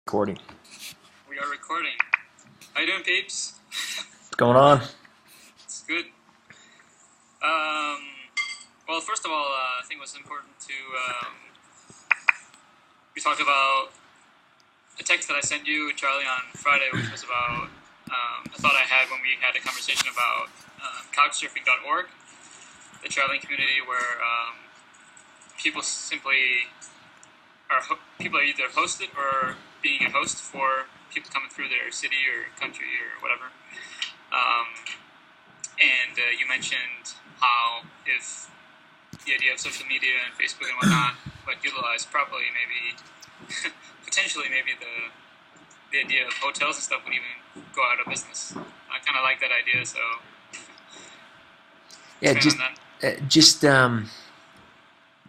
Recording. We are recording. How you doing, peeps? What's going on? It's good. Well, first of all, I think it was important to we talked about a text that I sent you, Charley, on Friday, which was about a thought I had when we had a conversation about couchsurfing.org, the traveling community where people simply people are either hosted or being a host for people coming through their city or country or whatever. And you mentioned how if the idea of social media and Facebook and whatnot, but utilized properly, maybe potentially maybe the idea of hotels and stuff would even go out of business. I kind of like that idea, so Yeah, just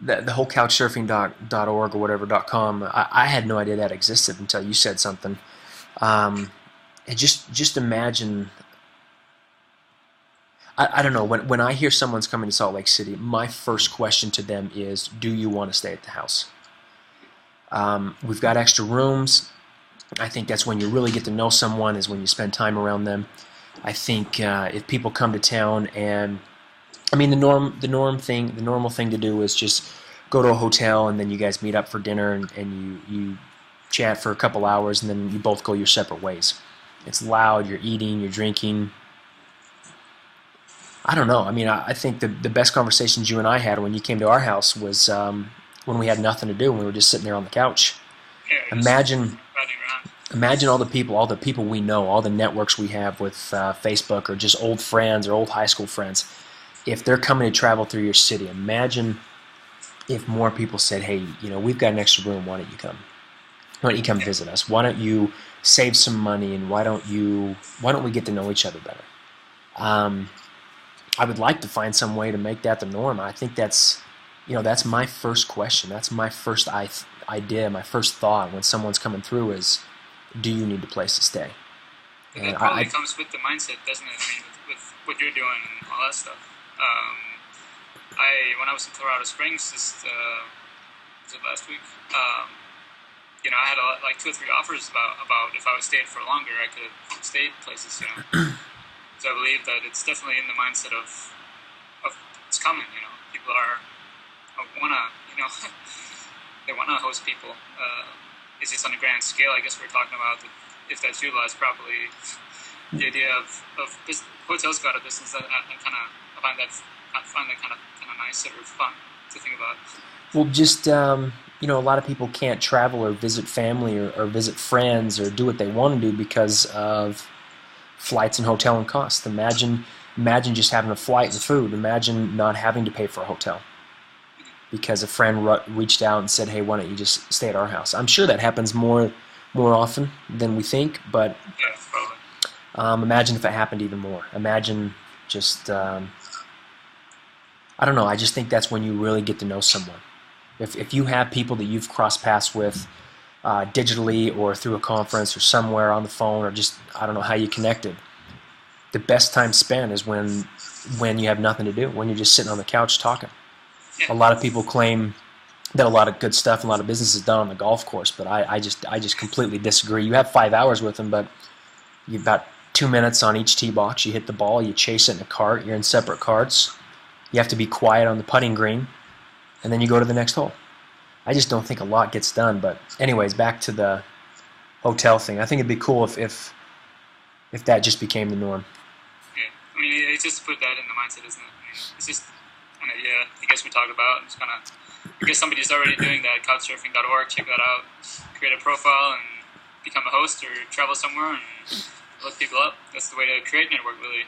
the whole couchsurfing.org or whatever .com. I had no idea that existed until you said something. And just imagine. I don't know, when I hear someone's coming to Salt Lake City, my first question to them is, do you want to stay at the house? We've got extra rooms. I think that's when you really get to know someone, is when you spend time around them. I think if people come to town, and I mean the normal thing to do is just go to a hotel and then you guys meet up for dinner and you chat for a couple hours and then you both go your separate ways. It's loud, you're eating, you're drinking. I don't know. I mean, I think the best conversations you and I had when you came to our house was when we had nothing to do, and we were just sitting there on the couch. yeah, Imagine all the people we know, all the networks we have with Facebook or just old friends or old high school friends. If they're coming to travel through your city, imagine if more people said, "Hey, we've got an extra room. Why don't you come? Why don't you come visit us? Why don't you save some money, and why don't we get to know each other better?" I would like to find some way to make that the norm. I think that's my first question. That's my first idea, my first thought when someone's coming through is, do you need a place to stay? And that probably comes with the mindset, doesn't it? I mean, with what you're doing and all that stuff. When I was in Colorado Springs, was it last week? I had like 2 or 3 offers about if I would stay for longer, I could stay places. So I believe that it's definitely in the mindset of it's coming. People wanna they wanna host people. It's just on a grand scale. I guess we're talking about if that's utilized properly. The idea of hotels go out of business. I find that kind of nice or fun to think about. Well, just a lot of people can't travel or visit family or visit friends or do what they want to do because of flights and hotel and costs. Imagine just having a flight and food. Imagine not having to pay for a hotel because a friend reached out and said, "Hey, why don't you just stay at our house?" I'm sure that happens more often than we think, but yeah, probably. Imagine if it happened even more. Imagine just I don't know. I just think that's when you really get to know someone. If you have people that you've crossed paths with digitally or through a conference or somewhere on the phone or just, I don't know how you connected, the best time spent is when you have nothing to do, when you're just sitting on the couch talking. Yeah. A lot of people claim that a lot of good stuff, a lot of business is done on the golf course, but I just completely disagree. You have 5 hours with them, but you've got 2 minutes on each tee box. You hit the ball, you chase it in a cart, you're in separate carts. You have to be quiet on the putting green, and then you go to the next hole. I just don't think a lot gets done. But anyways, back to the hotel thing. I think it'd be cool if that just became the norm. Yeah, I mean, it's just to put that in the mindset, isn't it? I mean, it's just kind of, I guess we talked about. It's kind of, I guess somebody's already doing that. Couchsurfing.org. Check that out. Create a profile and become a host or travel somewhere and look people up. That's the way to create a network, really.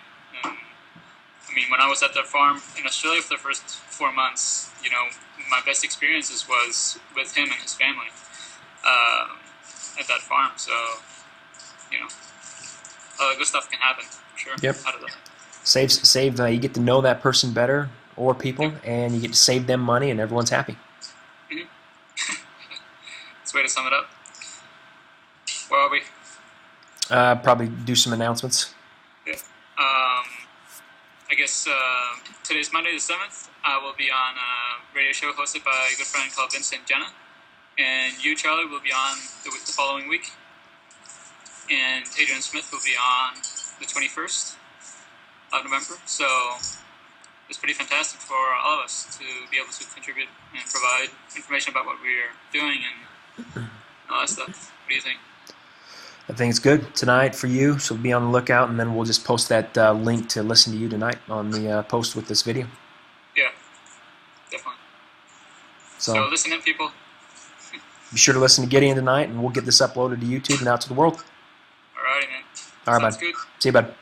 I mean, when I was at their farm in Australia for the first 4 months, my best experiences was with him and his family at that farm. So, good stuff can happen, for sure. Yep. Out of that. Save. You get to know that person better or people, and you get to save them money, and everyone's happy. Mm-hmm. That's a way to sum it up. Where are we? Probably do some announcements. Yeah. I guess today's Monday the 7th. I will be on a radio show hosted by a good friend called Vincent Jenna. And you, Charley, will be on the the following week. And Adrian Smith will be on the 21st of November. So it's pretty fantastic for all of us to be able to contribute and provide information about what we're doing and all that stuff. What do you think? I think it's good tonight for you, so be on the lookout, and then we'll just post that link to listen to you tonight on the post with this video. Yeah, definitely. So listen in, people. Be sure to listen to Gideon tonight, and we'll get this uploaded to YouTube and out to the world. Alrighty, man. All right, Sounds bud. good. See you, bud.